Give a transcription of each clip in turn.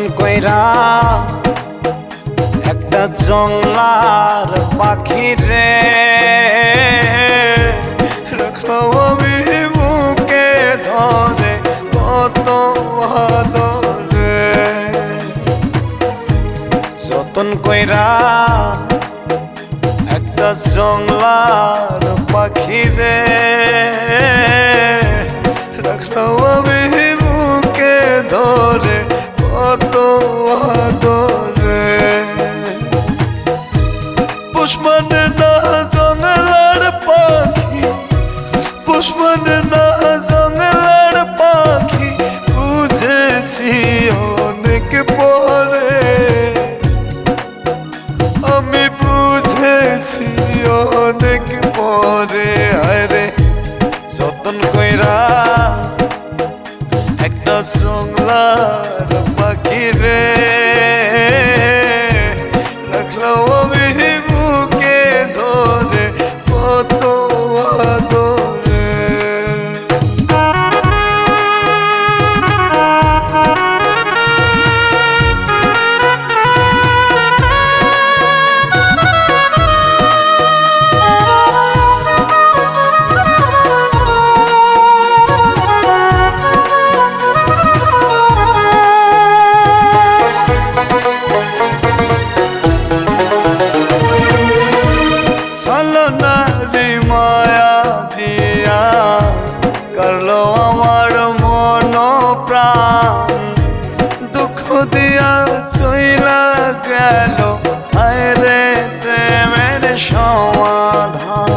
যতন কইরা একটা জংলার পাখি রে রাখলাম আমি বুকে ধরে কত আদরে। যতন কইরা একটা জংলার পাখি রে রাখলাম আমি বুকে ধরে কত আদরে। পোষ মানে না জংলার পাখি, পোষ মানে না জংলার পাখি, বুঝেছি অনেক পরে, আমি বুঝেছি অনেক পরে। আরে যতন কইরা একটা জংলার পাখি রে রাখলাম আমি বুকে ধরে কত আদরে। মায়া দিয়া করলো আমার মন প্রাণ, দুঃখ দিয়া চইলা গেল আরে প্রেমের সমাধান।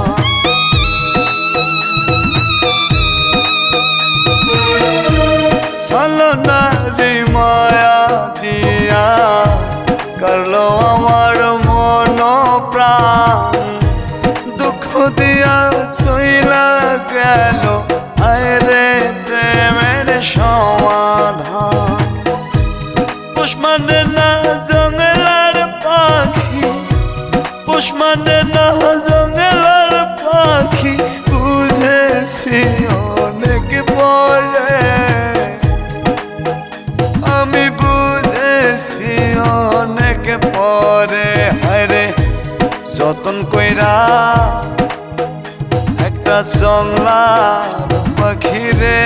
ছলনারি মায়া দিয়া করলো আমার মন প্রাণ, দুঃখ দিয়া চইলা গেল আরে প্রেমের সমাধান। পোষ মানে না জংলার পাখি, পোষ মানে না জংলার পাখি, বুঝেছি অনেক পরে, আমি বুঝেছি অনেক পরে। হায়রে যতন কইরা একটা জংলার পাখি রে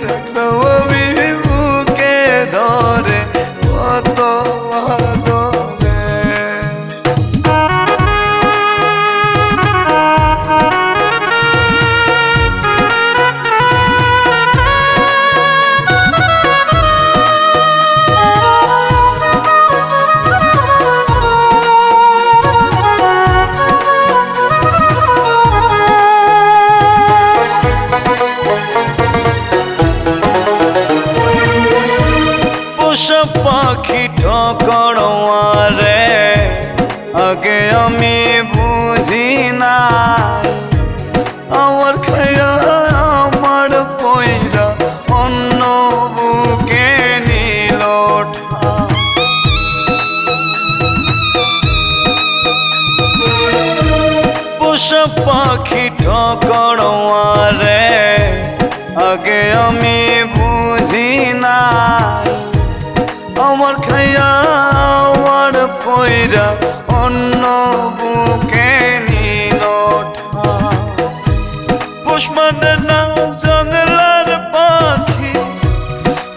রাখলাম আমি বুকে ধরে কত আদরে। পাখি ঠকড়ে আগে আমি বুঝি নাই, আমার খায়া আমার পয়রা অন্য বুকে নিল ঠাই। পোষা পাখি ঠকড়ে আগে আমি বুঝি নাই, আমার খাইয়া আমার পয়রা অন্য বুকে নিল ঠাই। পোষ মানে না জংলার পাখি,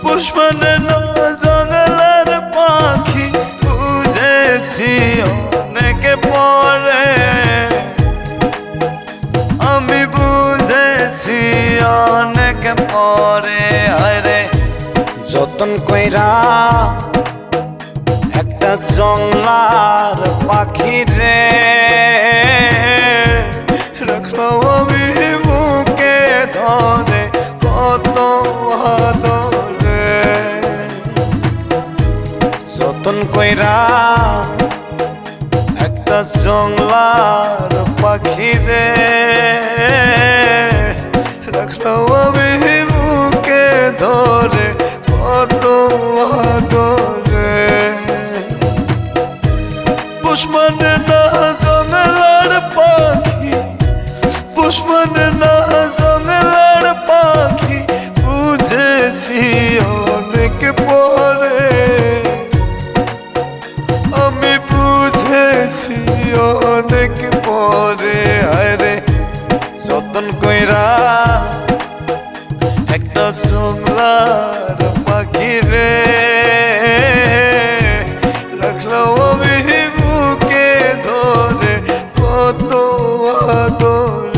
পোষ মানে না জংলার পাখি, বুঝেছি অনেক পরে, আমি বুঝেছি অনেক পরে। আরে যতন কইরা একটা জংলার পাখি রে রাখলাম আমি বুকে ধরে কত আদরে। যতন কইরা একটা জংলার পাখি রে রাখলাম আমি বুকে ধরে কত আদরে। পোষ মানে না জংলার পাখি, কইরা একটা জংলার পাখি রে রাখলাম আমি বুকে ধরে কত আদরে।